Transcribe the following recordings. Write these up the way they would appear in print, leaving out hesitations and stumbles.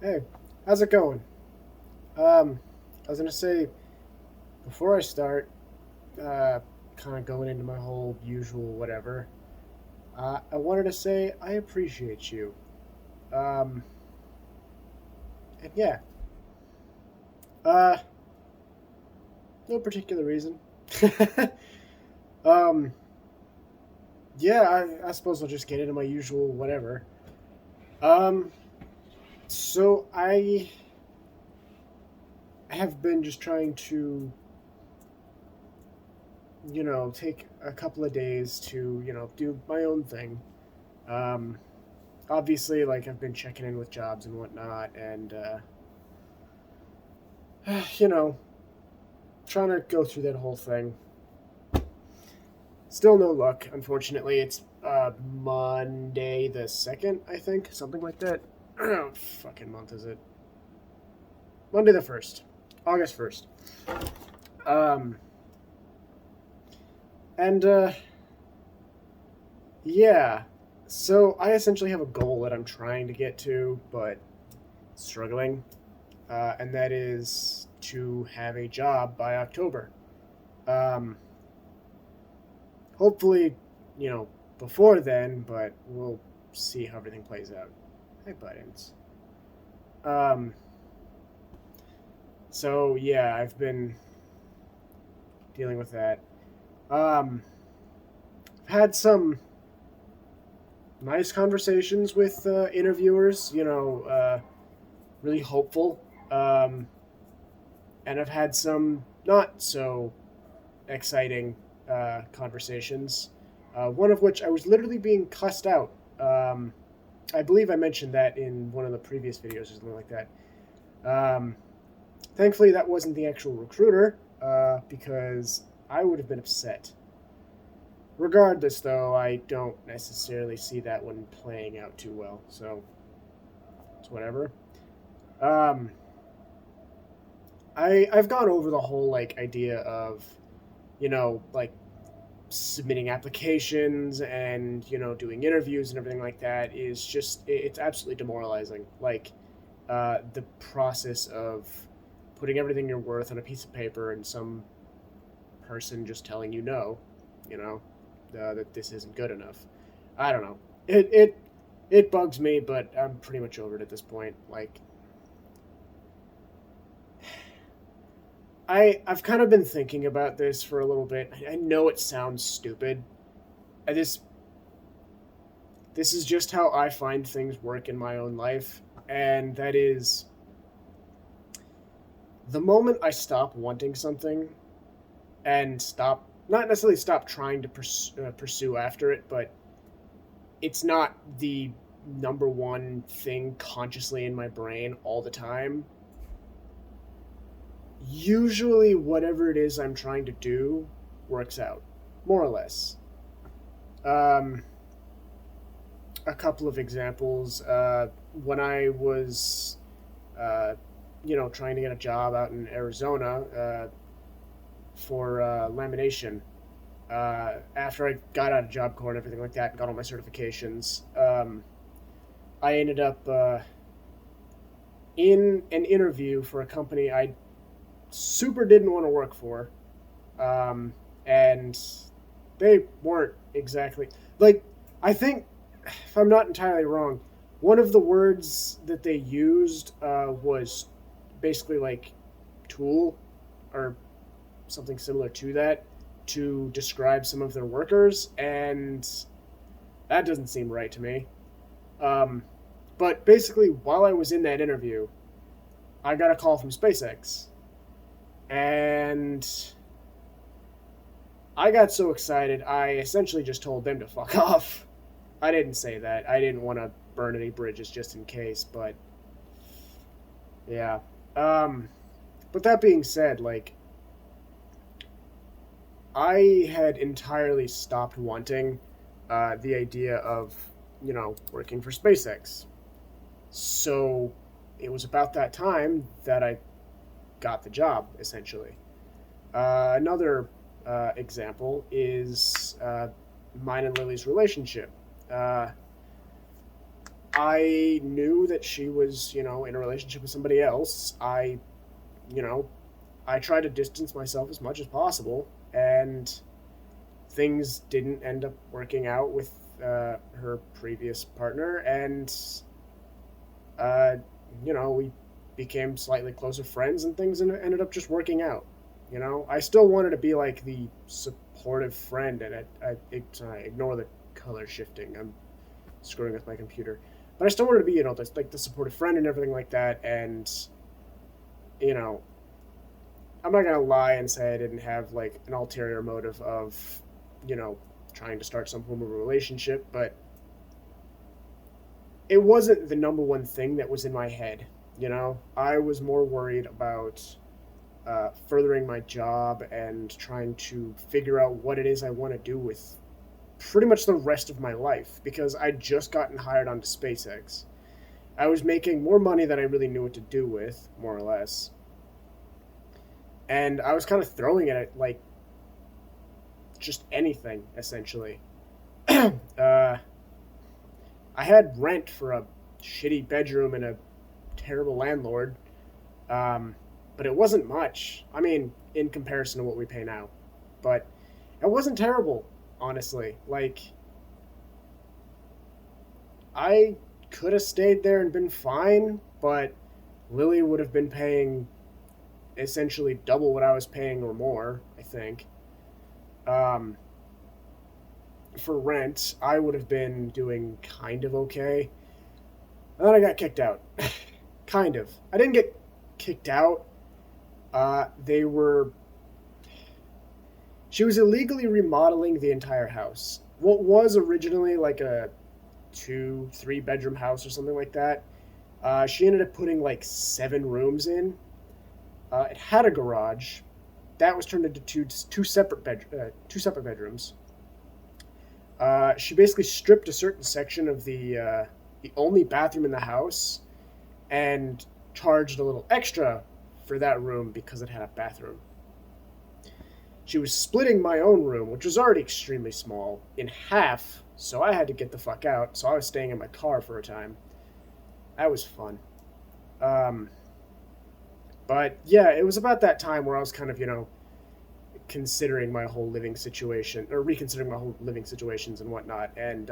Hey, how's it going? Um, I was gonna say before I start, uh, kind of going into my whole usual whatever. I wanted to say I appreciate you. Um, and yeah, uh, no particular reason. um, yeah, I suppose I'll just get into my usual whatever. Um, so I have been just trying to, take a couple of days to, do my own thing. Um, Obviously, like I've been checking in with jobs and whatnot, and you know, trying to go through that whole thing. Still no luck, unfortunately. It's Monday the 2nd, I think, something like that. What fucking month is it? Monday the 1st, August 1st. Um, and yeah, so I essentially have a goal that I'm trying to get to, but struggling, and that is to have a job by October. Um, Hopefully, you know, before then, but we'll see how everything plays out. Hi, buttons. Um, so yeah, I've been dealing with that. Um, I've had some nice conversations with interviewers. Really hopeful. Um, and I've had some not so exciting conversations. One of which I was literally being cussed out. I believe I mentioned that in one of the previous videos or something like that. Um, Thankfully, that wasn't the actual recruiter because I would have been upset. Regardless, though, I don't necessarily see that one playing out too well, so it's whatever. Um, I've gone over the whole like idea of like submitting applications and doing interviews and everything like that is just it's absolutely demoralizing. Like the process of putting everything you're worth on a piece of paper and some person just telling you no, you know, that this isn't good enough. I don't know. It bugs me, but I'm pretty much over it at this point. Like I've kind of been thinking about this for a little bit. I know it sounds stupid. I just this is just how I find things work in my own life, and that is the moment I stop wanting something and stop not necessarily stop trying to pursue after it, but it's not the number one thing consciously in my brain all the time. Usually, whatever it is I'm trying to do works out, more or less. Um, a couple of examples. When I was, uh, trying to get a job out in Arizona for lamination, after I got out of Job Corps and everything like that and got all my certifications, I ended up in an interview for a company I super didn't want to work for. Um, and they weren't exactly like, I think, if I'm not entirely wrong, one of the words that they used was basically like tool or something similar to that to describe some of their workers, and that doesn't seem right to me. Um, but basically, while I was in that interview, I got a call from SpaceX, and I got so excited, I essentially just told them to fuck off. I didn't say that. I didn't want to burn any bridges just in case, but yeah. Um, but that being said, like, I had entirely stopped wanting the idea of, working for SpaceX. So it was about that time that I got the job, essentially. Another example is mine and Lily's relationship. Uh, I knew that she was, in a relationship with somebody else. You know, I tried to distance myself as much as possible, and things didn't end up working out with her previous partner, and uh, we became slightly closer friends, and things ended up just working out. I still wanted to be like the supportive friend, and sorry, ignore the color shifting. I'm screwing with my computer, but I still wanted to be, like the supportive friend and everything like that. And you know, I'm not gonna lie and say I didn't have like an ulterior motive of, you know, trying to start some form of a relationship, but it wasn't the number one thing that was in my head. I was more worried about furthering my job and trying to figure out what it is I want to do with pretty much the rest of my life, because I'd just gotten hired onto SpaceX. I was making more money than I really knew what to do with, more or less. And I was kind of throwing it at like just anything, essentially. I had rent for a shitty bedroom and a terrible landlord, um, but it wasn't much. I mean, in comparison to what we pay now, but it wasn't terrible, honestly. Like, I could have stayed there and been fine, but Lily would have been paying essentially double what I was paying or more, I think. Um, for rent, I would have been doing kind of okay. And then I got kicked out. Kind of. I didn't get kicked out. They were. She was illegally remodeling the entire house. What was originally like a two, three bedroom house or something like that. She ended up putting like 7 rooms in. It had a garage. That was turned into two separate bedrooms. She basically stripped a certain section of the only bathroom in the house and charged a little extra for that room because it had a bathroom. She was splitting my own room, which was already extremely small, in half, so I had to get the fuck out. So I was staying in my car for a time. That was fun. Um, but yeah, it was about that time where I was kind of, considering my whole living situation, or reconsidering my whole living situations and whatnot. And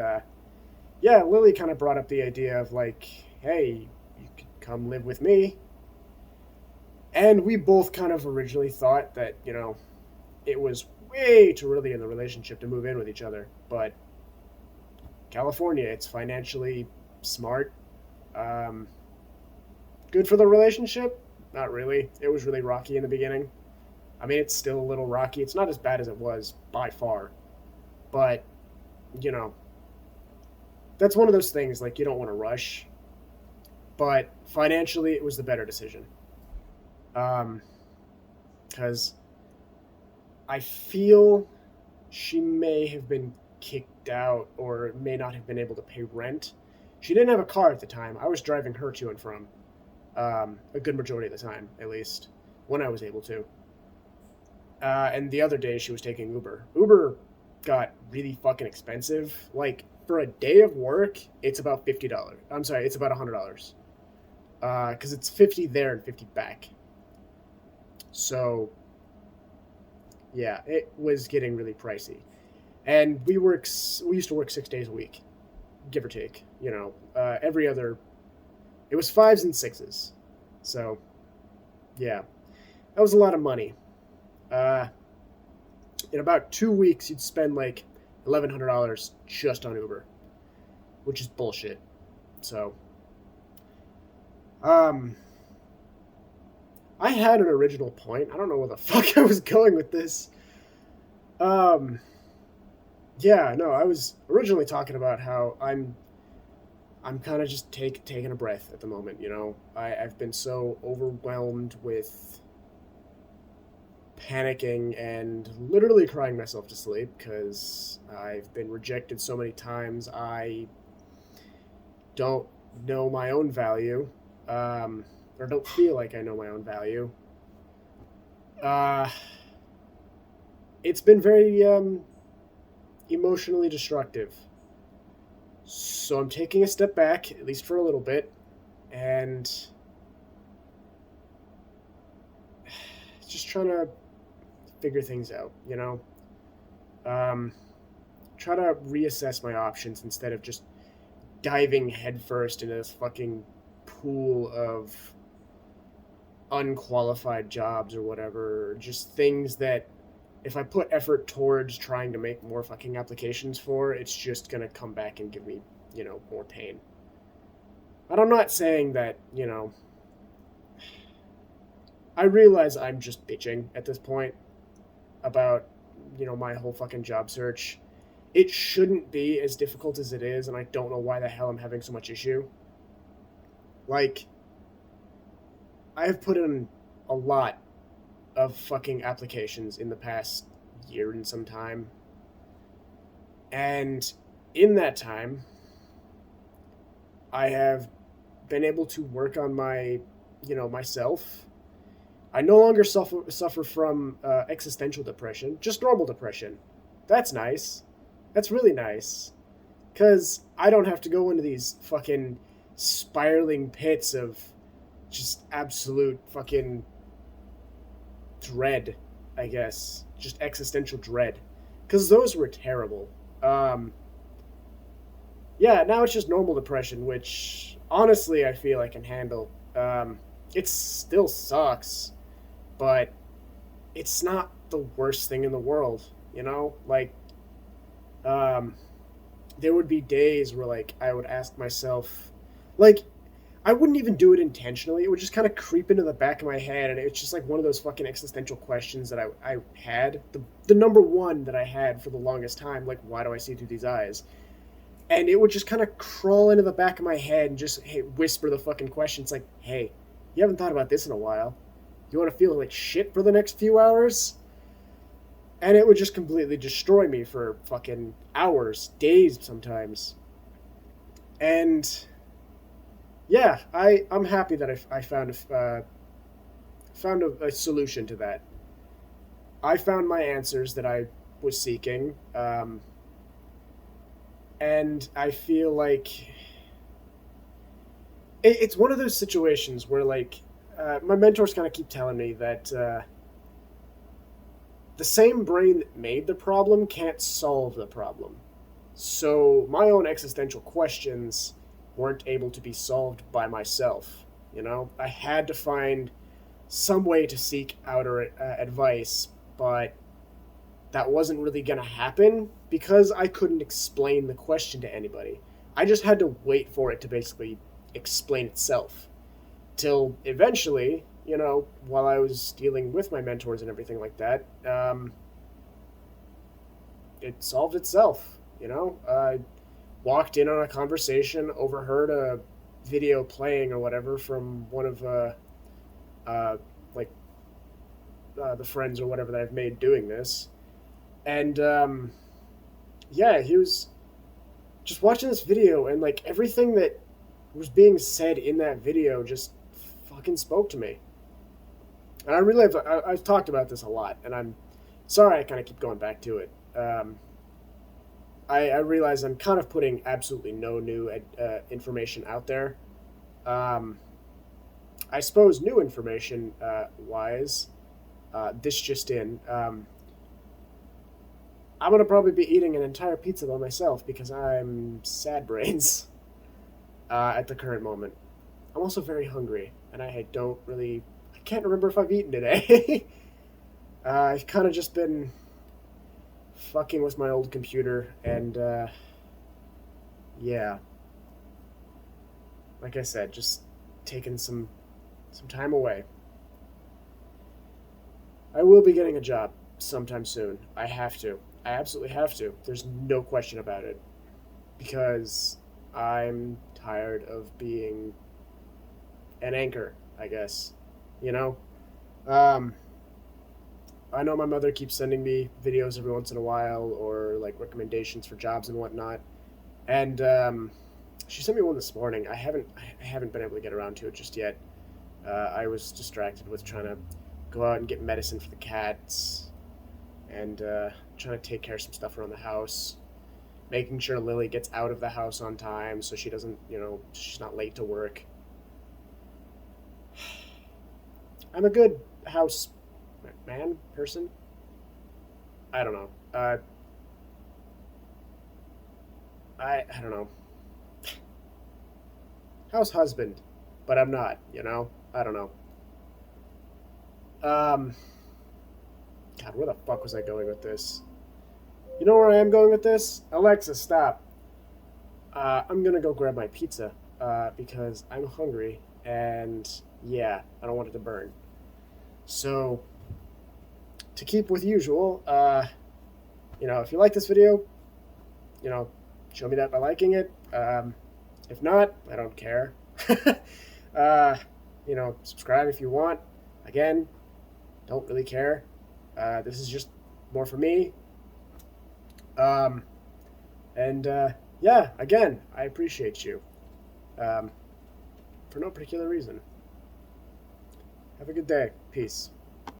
yeah, Lily kind of brought up the idea of like, hey, you could come live with me. And we both kind of originally thought that, it was way too early in the relationship to move in with each other. But California, it's financially smart. Um, Good for the relationship? Not really. It was really rocky in the beginning. I mean, it's still a little rocky. It's not as bad as it was by far. But, you know, that's one of those things, like, you don't want to rush. But financially, it was the better decision. Um, because I feel she may have been kicked out or may not have been able to pay rent. She didn't have a car at the time. I was driving her to and from, a good majority of the time, at least, when I was able to. And the other day, she was taking Uber. Uber got really fucking expensive. Like, for a day of work, it's about $50. I'm sorry, it's about $100. Because it's 50 there and 50 back. So, yeah, it was getting really pricey. And we used to work 6 days a week, give or take. Every other, it was fives and sixes. So, yeah, that was a lot of money. Uh, in about 2 weeks, you'd spend like $1,100 just on Uber, which is bullshit. So, um, I had an original point. I don't know where the fuck I was going with this. Um, yeah, no, I was originally talking about how I'm kind of just taking a breath at the moment. I've been so overwhelmed with panicking and literally crying myself to sleep because I've been rejected so many times. I don't know my own value, or don't feel like I know my own value. Uh, it's been very emotionally destructive. So I'm taking a step back, at least for a little bit, and just trying to figure things out, you know? Um, Try to reassess my options instead of just diving headfirst into this fucking pool of unqualified jobs or whatever, just things that if I put effort towards trying to make more fucking applications for, it's just gonna come back and give me, more pain. And I'm not saying that, I realize I'm just bitching at this point about, my whole fucking job search. It shouldn't be as difficult as it is, and I don't know why the hell I'm having so much issue. Like, I have put in a lot of fucking applications in the past year and some time. And in that time, I have been able to work on myself. I no longer suffer from existential depression, just normal depression. That's nice. That's really nice. Because I don't have to go into these fucking spiraling pits of just absolute fucking dread, I guess. Just existential dread. Because those were terrible. Um, yeah, now it's just normal depression, which honestly I feel I can handle. It still sucks, but it's not the worst thing in the world, you know? Like, um, there would be days where, like, I would ask myself, like, I wouldn't even do it intentionally. It would just kind of creep into the back of my head, and it's just like one of those fucking existential questions that I had. The number one that I had for the longest time, like, why do I see through these eyes? And it would just kind of crawl into the back of my head and just whisper the fucking questions like, hey, you haven't thought about this in a while. You want to feel like shit for the next few hours? And it would just completely destroy me for fucking hours, days sometimes. And yeah, I'm happy that I found a solution to that. I found my answers that I was seeking, and I feel like it's one of those situations where, like, my mentors kind of keep telling me that the same brain that made the problem can't solve the problem. So my own existential questions weren't able to be solved by myself. I had to find some way to seek outer advice, but that wasn't really going to happen because I couldn't explain the question to anybody. I just had to wait for it to basically explain itself. Till eventually, while I was dealing with my mentors and everything like that, it solved itself. I walked in on a conversation, overheard a video playing or whatever from one of uh, like the friends or whatever that I've made doing this, and yeah, he was just watching this video, and like everything that was being said in that video just fucking spoke to me. And I realize I've talked about this a lot, and I'm sorry I kind of keep going back to it. I realize I'm kind of putting absolutely no new information out there. Um, I suppose new information wise, this just in. I'm gonna probably be eating an entire pizza by myself because I'm sad brains at the current moment. I'm also very hungry, and I don't really. I can't remember if I've eaten today. I've kind of just been fucking with my old computer, and yeah, like I said, just taking some time away. I will be getting a job sometime soon. I have to. I absolutely have to. There's no question about it because I'm tired of being an anchor, I guess. You know? Um, I know my mother keeps sending me videos every once in a while or like recommendations for jobs and whatnot. And she sent me one this morning. I haven't been able to get around to it just yet. I was distracted with trying to go out and get medicine for the cats and trying to take care of some stuff around the house. making sure Lily gets out of the house on time so she doesn't, she's not late to work. I'm a good house man person. I don't know. I don't know. House husband, but I'm not. I don't know. Um, God, where the fuck was I going with this? You know where I am going with this? Alexa, stop. I'm gonna go grab my pizza because I'm hungry and yeah, I don't want it to burn. So, to keep with usual, if you like this video, you know, show me that by liking it. If not, I don't care. uh, subscribe if you want. Again, don't really care. This is just more for me. Um, and yeah, again, I appreciate you for no particular reason. Have a good day. Peace.